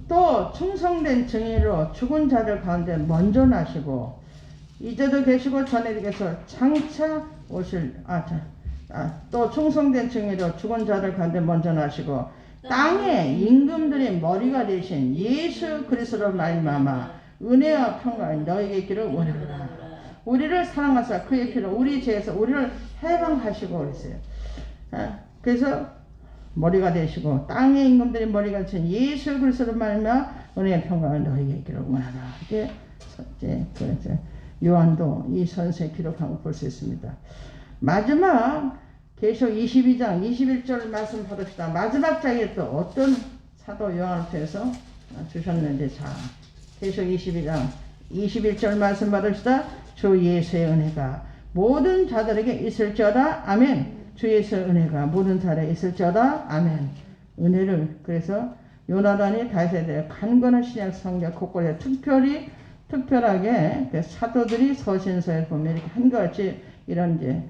또 충성된 증인으로 죽은 자들 가운데 먼저 나시고 이제도 계시고 전에도 계셔 장차 오실 또 충성된 증인으로 죽은 자들 가운데 먼저 나시고 땅의 임금들의 머리가 되신 예수 그리스도로 말미암아 은혜와 평강이 너에게 있기를 원하노라. 우리를 사랑하사 그의 피로 우리 죄에서 우리를 해방하시고 그랬어요. 그래서 머리가 되시고 땅의 임금들의 머리가 되신 예수 그리스도로 말미암아 은혜와 평강을 너에게 있기를 원하노라. 이게 요한도 이 선서에 기록한 걸 볼 수 있습니다. 마지막 계시록 22장 21절 말씀 받읍시다. 마지막 장에 또 어떤 사도 요한을 통해서 주셨는지 자 계시록 22장 21절 말씀 받읍시다. 주 예수의 은혜가 모든 자들에게 있을지어다. 아멘. 주 예수의 은혜가 모든 자들에게 있을지어다. 아멘. 은혜를 그래서 요나단이 다윗에 대해 간과한 신약 성경 곳곳에 특별하게 사도들이 서신서에 보면 이렇게 한결같이 이런 이제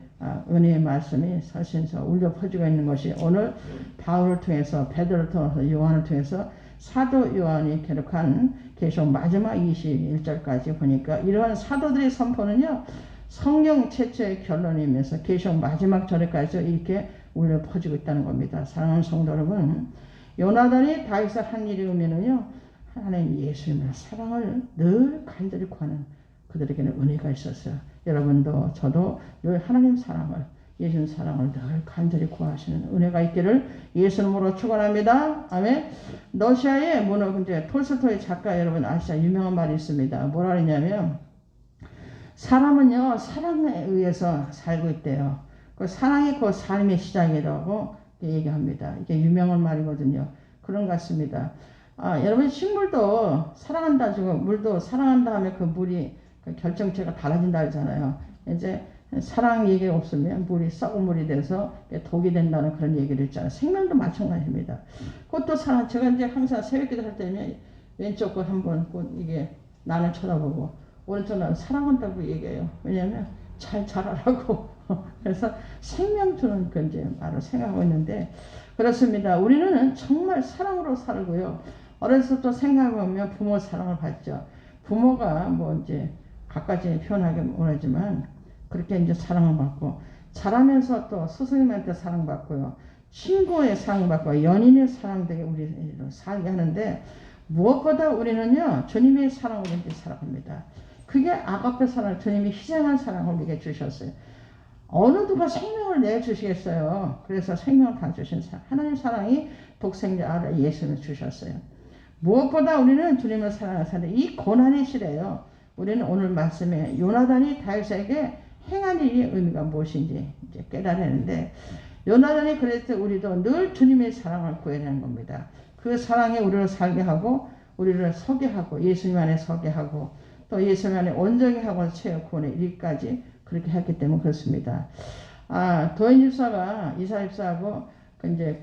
은혜의 말씀이 서신서 울려 퍼지고 있는 것이 오늘 바울을 통해서 베드로를 통해서 요한을 통해서 사도 요한이 기록한 계시록 마지막 21절까지 보니까 이러한 사도들의 선포는요 성경 최초의 결론이면서 계시록 마지막 절에까지 이렇게 울려 퍼지고 있다는 겁니다. 사랑하는 성도 여러분, 요나단이 다윗을 한 일이 오면은요 하나님 예수님의 사랑을 늘 간절히 구하는 그들에게는 은혜가 있었어요. 여러분도 저도 늘 하나님 사랑을 예수님 사랑을 늘 간절히 구하시는 은혜가 있기를 예수님으로 축원합니다. 아멘. 러시아의 이제 톨스토이 작가 여러분 아시죠? 유명한 말이 있습니다. 뭐라 그러냐면 사람은요 사랑에 의해서 살고 있대요. 그 사랑이 그 삶의 시작이라고 얘기합니다. 이게 유명한 말이거든요. 그런 것 같습니다. 여러분 식물도 사랑한다 주고 물도 사랑한다 하면 그 물이 그 결정체가 달라진다 하잖아요. 이제 사랑 얘기가 없으면 물이 썩은 물이 돼서 독이 된다는 그런 얘기를 있잖아요. 생명도 마찬가지입니다. 그것도 사랑, 제가 이제 항상 새벽기도 할 때면 왼쪽 거 한번 꼭 이게 나를 쳐다보고 오른쪽 나를 사랑한다고 얘기해요. 왜냐하면 잘 자라라고. 그래서 생명 주는 그 이제 말을 생각하고 있는데 그렇습니다. 우리는 정말 사랑으로 살고요. 어렸을 때 생각해보면 부모 사랑을 받죠. 부모가 뭐 이제 갖가지 표현하기 원하지만 그렇게 이제 사랑을 받고 자라면서 또 스승님한테 사랑받고요. 친구의 사랑받고 연인의 사랑되게 우리를 살게 하는데 무엇보다 우리는요 주님의 사랑으로 이제 살아갑니다. 그게 아가페 사랑, 주님이 희생한 사랑을 우리에게 주셨어요. 어느 누가 생명을 내주시겠어요. 그래서 생명을 다 주신 하나님의 사랑이 독생자 아들 예수를 주셨어요. 무엇보다 우리는 주님을 사랑하는데 이 고난의 시대예요. 우리는 오늘 말씀에 요나단이 다윗에게 행한 일의 의미가 무엇인지 이제 깨달았는데 요나단이 그랬을 때 우리도 늘 주님의 사랑을 구해내는 겁니다. 그 사랑에 우리를 살게 하고 우리를 서게 하고 예수님 안에 서게 하고 또 예수님 안에 온전히 하고 채워 구원의 일까지 그렇게 했기 때문에 그렇습니다. 도인 집사가 이사 집사하고 이제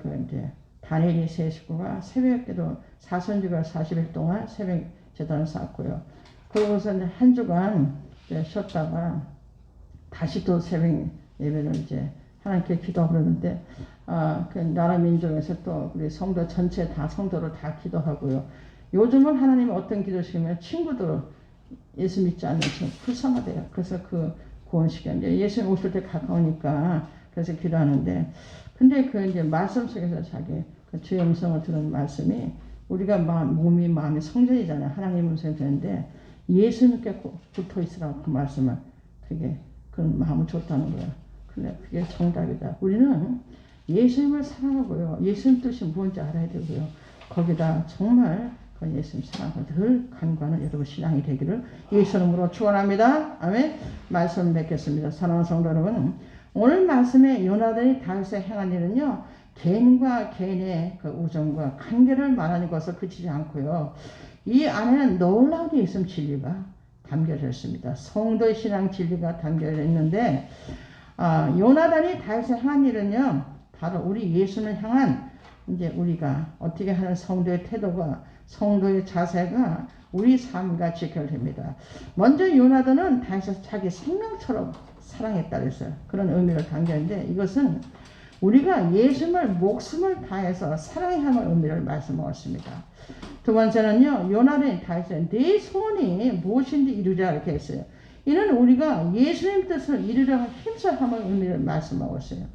다니엘이 세 식구가 새벽기도 사선주가 40일 동안 새벽 제단을 쌓았고요. 그러고서 이제 한 주간 쉬었다가 다시 또 새벽 예배를 이제 하나님께 기도하는데 그 나라 민족에서 또 우리 성도 전체 다 성도로 다 기도하고요. 요즘은 하나님이 어떤 기도시키면 친구들 예수 믿지 않는 친구 불쌍하대요. 그래서 그 구원시켜 이제 예수님 오실 때 가까우니까 그래서 기도하는데 근데 그 이제 말씀 속에서 자기 그 주의 음성을 들은 말씀이 우리가 몸이 마음이 성전이잖아요. 하나님 음성이 되는데 예수님께 붙어 있으라고 그 말씀을 그게 그런 마음을 줬다는 거예요. 근데 그게 정답이다. 우리는 예수님을 사랑하고요. 예수님 뜻이 뭔지 알아야 되고요. 거기다 정말 그 예수님 사랑을 늘 간구하는 여러분 신앙이 되기를 예수 이름으로 축원합니다. 아멘. 말씀 맺겠습니다. 사랑하는 성도 여러분, 오늘 말씀에 요나단이 다윗에 행한 일은요. 개인과 개인의 그 우정과 관계를 말하는 것을 그치지 않고요. 이 안에는 놀라운 예수님 진리가 담겨져 있습니다. 성도의 신앙 진리가 담겨져 있는데 요나단이 다윗에 행한 일은요. 바로 우리 예수를 향한 이제 우리가 어떻게 하는 성도의 태도가 성도의 자세가 우리 삶과 직결됩니다. 먼저 요나단은 다윗을 자기 생명처럼 사랑했다 그랬어요. 그런 의미를 담겼는데 이것은 우리가 예수님을 목숨을 다해서 사랑해야 하는 의미를 말씀하셨습니다. 두 번째는요. 요나단이 다윗에 네 소원이 무엇인지 이루자 이렇게 했어요. 이는 우리가 예수님 뜻을 이루려 힘써 하는 의미를 말씀하고 있어요.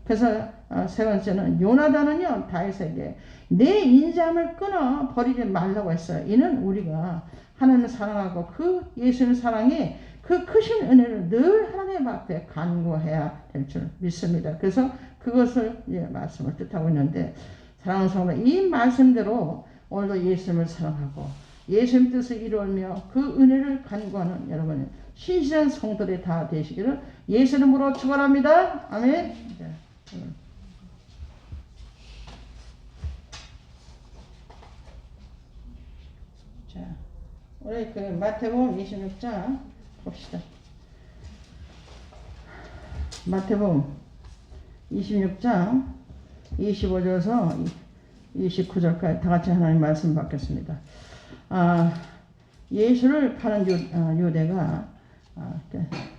그래서 세 번째는 요나단은요 다윗에게 내 인자함을 끊어 버리지 말라고 했어요. 이는 우리가 하나님을 사랑하고 그 예수님 사랑이 그 크신 은혜를 늘 하나님 앞에 간구해야 될 줄 믿습니다. 그래서 그것을 말씀을 뜻하고 있는데 사랑하는 성도 이 말씀대로 오늘도 예수님을 사랑하고 예수님 뜻을 이루며 그 은혜를 간구하는 여러분 신실한 성도들이 다 되시기를 예수 이름으로 축원합니다. 아멘. 자, 우리 그 마태복음 26장 봅시다. 마태복음 26장 25절에서 29절까지 다 같이 하나님 말씀 받겠습니다. 예수를 파는 유대가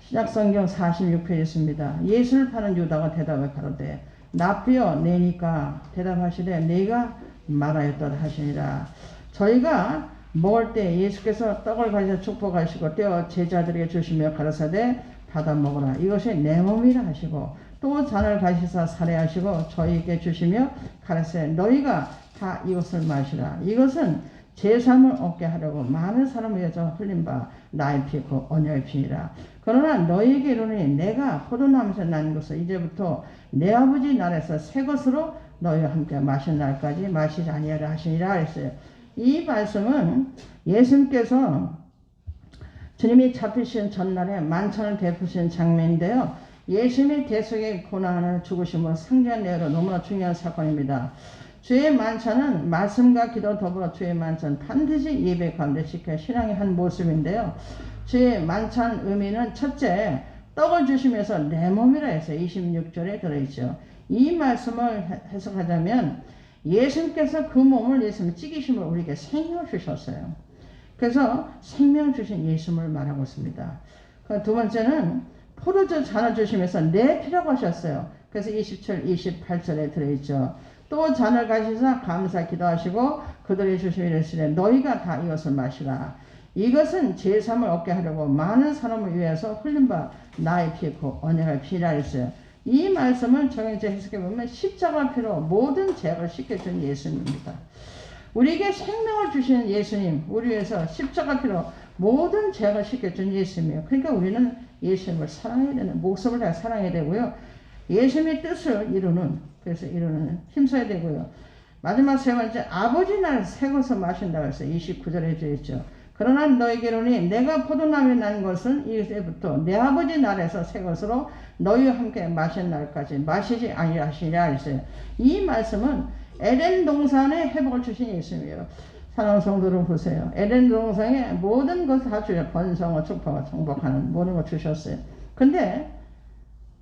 신약성경 46페이지 있습니다. 예수를 파는 유다가 대답을 가로되 납비어 내니까 대답하시되 내가 말하였도다 하시니라. 저희가 먹을 때 예수께서 떡을 가지사 축복하시고 떼어 제자들에게 주시며 가라사대 받아 먹으라. 이것이 내 몸이라 하시고 또 잔을 가지사 살해하시고 저희에게 주시며 가라사대 너희가 다 이것을 마시라. 이것은 제3을 얻게 하려고 많은 사람을 위해서 흘린 바 나의 피 그 언약의 피니라. 그러나 너희에게 이르노니 내가 포도나무에서 난 것을 이제부터 내 아버지 나라에서 새 것으로 너희와 함께 마신 날까지 마시지 아니하라 하시니라 했어요. 이 말씀은 예수님께서 주님이 잡히신 전날에 만찬을 베푸신 장면인데요. 예수님의 대속의 고난을 죽으심으로 상기한 내용으로 너무나 중요한 사건입니다. 주의 만찬은 말씀과 기도 더불어 주의 만찬 반드시 예배 가운데 지켜 신앙의 한 모습인데요. 주의 만찬 의미는 첫째 떡을 주시면서 내 몸이라 해서 26절에 들어있죠. 이 말씀을 해석하자면 예수님께서 그 몸을 예수님 찢기심을 우리에게 생명을 주셨어요. 그래서 생명 주신 예수님을 말하고 있습니다. 두 번째는 포도주 잔을 주시면서 내 피라고 하셨어요. 그래서 27, 28절에 들어있죠. 또 잔을 가지사 감사 기도하시고 그들이 주시며 이르시되 너희가 다 이것을 마시라. 이것은 제3을 얻게 하려고 많은 사람을 위해서 흘린 바 나의 피고 언약의 피라 했어요. 이 말씀을 정해져 해석해 보면 십자가 피로 모든 죄를 씻겨준 예수님입니다. 우리에게 생명을 주시는 예수님, 우리 위해서 십자가 피로 모든 죄를 씻겨준 예수님이에요. 그러니까 우리는 예수님을 사랑해야 되는, 목숨을 다 사랑해야 되고요. 예수님의 뜻을 그래서 이루는 힘써야 되고요. 마지막 세 번째, 아버지 날 새 것을 마신다고 해서 29절에 되어있죠. 그러나 너희에게로니 내가 포도나무에 난 것은 이제부터 내 아버지 날에서 새 것으로 너희와 함께 마신 날까지 마시지 아니하시리라 했어요. 이 말씀은 에덴 동산에 회복을 주신 예수님이에요. 사랑하는 성도를 보세요. 에덴 동산에 모든 것을 다 주셔. 번성과 축복과 정복하는 모든 걸 주셨어요. 근데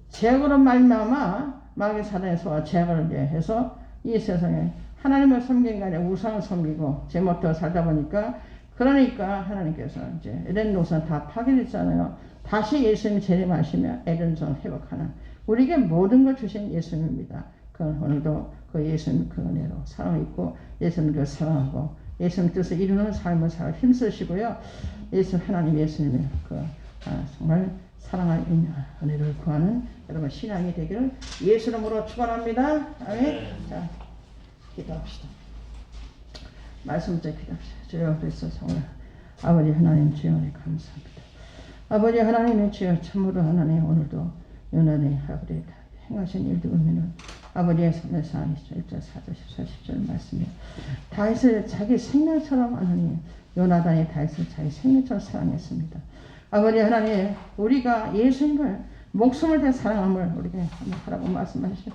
죄악으로 말미암아 마귀 사단의 소와 죄악을 해서 이 세상에 하나님을 섬기는 게 아니라 우상을 섬기고 제멋대로 살다 보니까 그러니까 하나님께서 이제 에덴 동산 다 파괴됐잖아요. 다시 예수님이 재림하시며 에덴 동산 회복하는 우리에게 모든 걸 주신 예수님입니다. 그 오늘도 그 예수님 그 은혜로 사랑 있고 예수님을 사랑하고 예수님 뜻을 이루는 삶을 살아 힘쓰시고요. 하나님 예수님의 정말 사랑할 은혜를 구하는 여러분 신앙이 되기를 예수 이름으로 축원합니다. 아멘. 자, 기도합시다. 말씀부터 기도합시다. 주여 그리스도 성령 아버지 하나님 주여 감사합니다. 아버지 하나님의 주여 참으로 하나님 오늘도 연하네 아버지 행하신 일들 보면은 아버지의 삶의 사안이죠. 1절 4절 14 10절 말씀이요. 다윗을 자기 생명처럼 하나님 요나단이 다윗을 자기 생명처럼 사랑했습니다. 아버지 하나님 우리가 예수님을 목숨을 다 사랑함을 우리에게 하라고 말씀하시죠.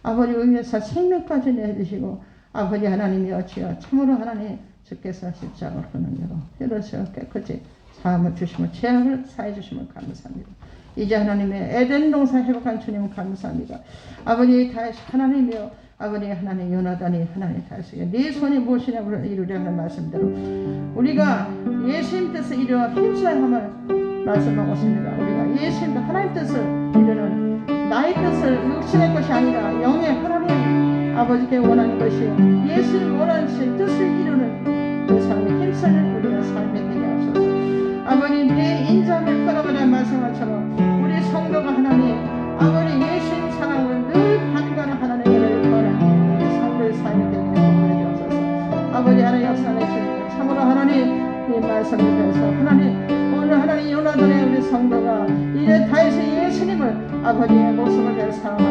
아버지 위해서 생명까지 내주시고 아버지 하나님이여 주여 참으로 하나님 주께서 십자가를 끊으므로 혈로서 깨끗이 사함을 주시며 죄악을 사해 주시면 감사합니다. 이제 하나님의 에덴 동산 회복한 주님 감사합니다. 아버지 다시 하나님이여 아버지 하나님 요나단이 하나님 다시 네 손이 무엇이냐 이루려 하는 말씀대로 우리가 예수님 뜻을 이루어 힘써야 함을 말씀하고 있습니다. 우리가 예수님 하나님 뜻을 이루는 나의 뜻을 육신의 것이 아니라 영의 하나님 아버지께 원하는 것이요 예수님 원하는 뜻을 이루는 그 삶에 힘쓰는 우리가 삶에 되게 하소서. 아버지 내 인자를 끌어가는 말씀처럼 우리 성도가 하나님 아버지 예수님 사랑을 늘 간과하는 하나님의 은혜를 구하는 우리 성도의 삶이 되게 하여 주옵소서. 아버지 하나님 역사해 주시고 참으로 하나님 이 말씀을 통해서 하나님 오늘 하나님 요나단의 우리 성도가 이제 다시 예수님을 아버지의 목숨을 다해 사랑하고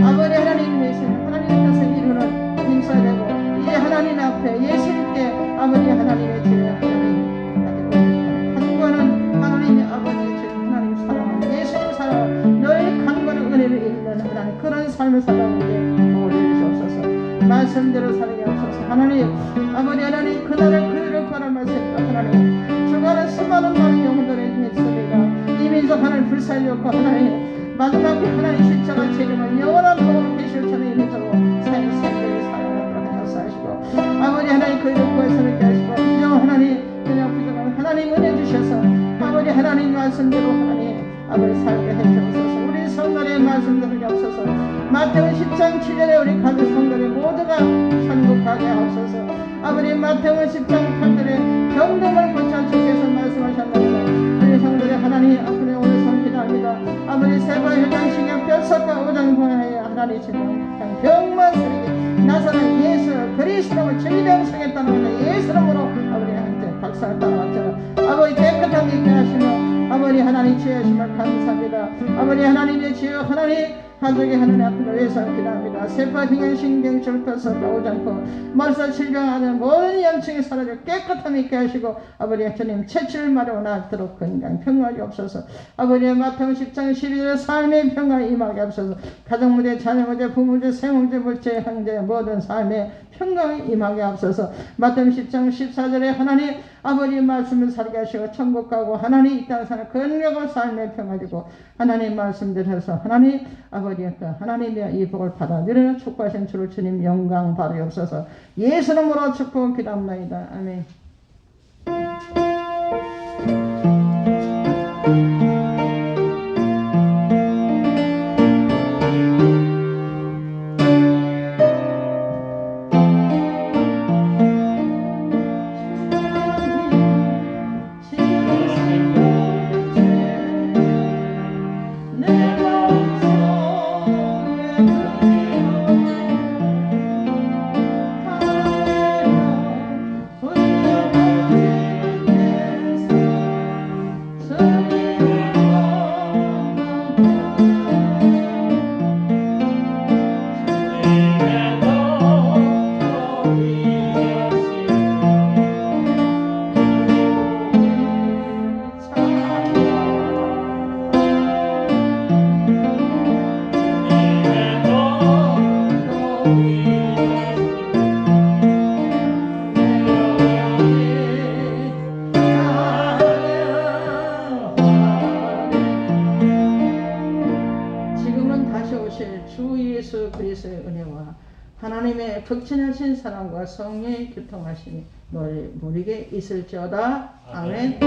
아버지 하나님 예수님 하나님의 뜻을 이루는 힘써야 되고 이제 하나님 앞에 예수님께 아버지 하나님의 죄 하나님 간구하는 하나님의 아버지의 죄 하나님 사랑하는 예수님 사랑하는 너의 간구하는 은혜를 잃는 하나님 그런 삶을 살아오게 도와주시옵소서. 말씀대로 살게 하옵소서. 하나님 아버지 하나님 그날을 그들을 구하는 말씀 하나님 주가는 수많은 많은 영혼들의 있습니다. 이 민족 하나님 불살렸고 하나님 마지막 하나님 십자가 재림을 영원한 복음을 계시처럼 이 민족으로 생생들을 사랑하도록 하옵소서. 아버지 하나님 그들을 구해서는 하시고 인정 하나님 그냥 부족한 하나님 은혜 주셔서 아버지 하나님 말씀대로 하나님 아버지 살게 해주옵소서. 우리 성도의 말씀대로 하옵소서. 마태오 10장 7절에 우리 가족 성도들 모두가 천국 가게 하옵소서. 아버지 마태오 10장 8절에 경동을 고쳐 주께서 말씀하셨나이다. 우리 성도들 하나님 앞으로 오늘 성기도합니다. 아버지 세바 회장식의 뼛속과 오장부하여 하나님 지금 병만 쓰리게 나사렛 예수 그리스도를 주의병성했다는 예수님으로 아버지 한테 박살 따라왔죠. 아버지 깨끗하게 있게 하시며 아버지 하나님 주여 주시면 감사합니다. 아버지 하나님의 주여 하나님 가족이 하나님 앞에 위해서 기도합니다. 세포, 흉행, 신경, 절표서 나오지 않고 멀서 질병하는 모든 염증이 사라져 깨끗함이 있게 하시고 아버지 하나님 채취를 마르고 나도록 건강 평강이 없어서 아버지의 마태복음 10장 12절에 삶의 평강이 임하게 없어서 가정 문제, 자녀 문제, 부모 문제, 생 문제, 물질, 형제 모든 삶의 평강이 임하게 없어서 마태복음 10장 14절에 하나님 아버지 말씀을 살게 하시고 천국 가고 하나님 이 땅 사는 건강한 삶의 평화지고 하나님 말씀대로서 하나님 아버지의 하나님의 이 복을 받아들이는 축복하신 주를 주님 영광 받으옵소서. 예수 이름으로 축복 기도합니다. 아멘. 하나님의 극진하신 사랑과 성령의 교통하심이 너희 모르게 있을지어다. 아멘.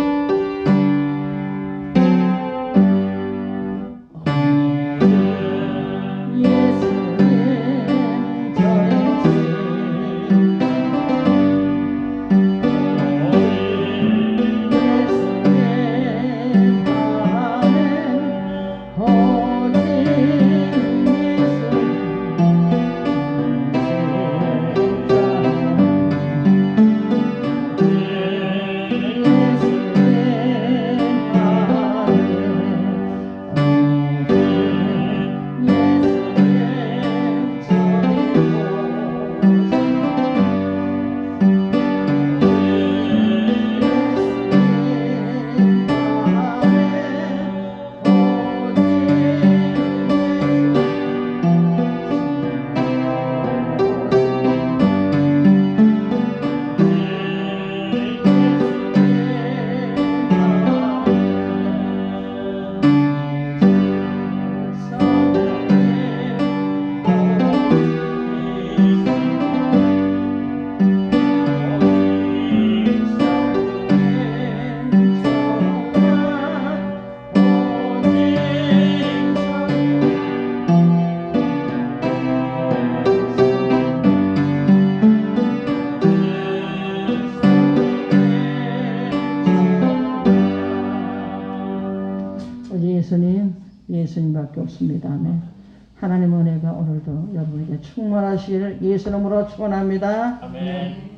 예수님밖에 없습니다. 아멘. 하나님 은혜가 오늘도 여러분에게 충만하시기를 예수 이름으로 축원합니다. 아멘.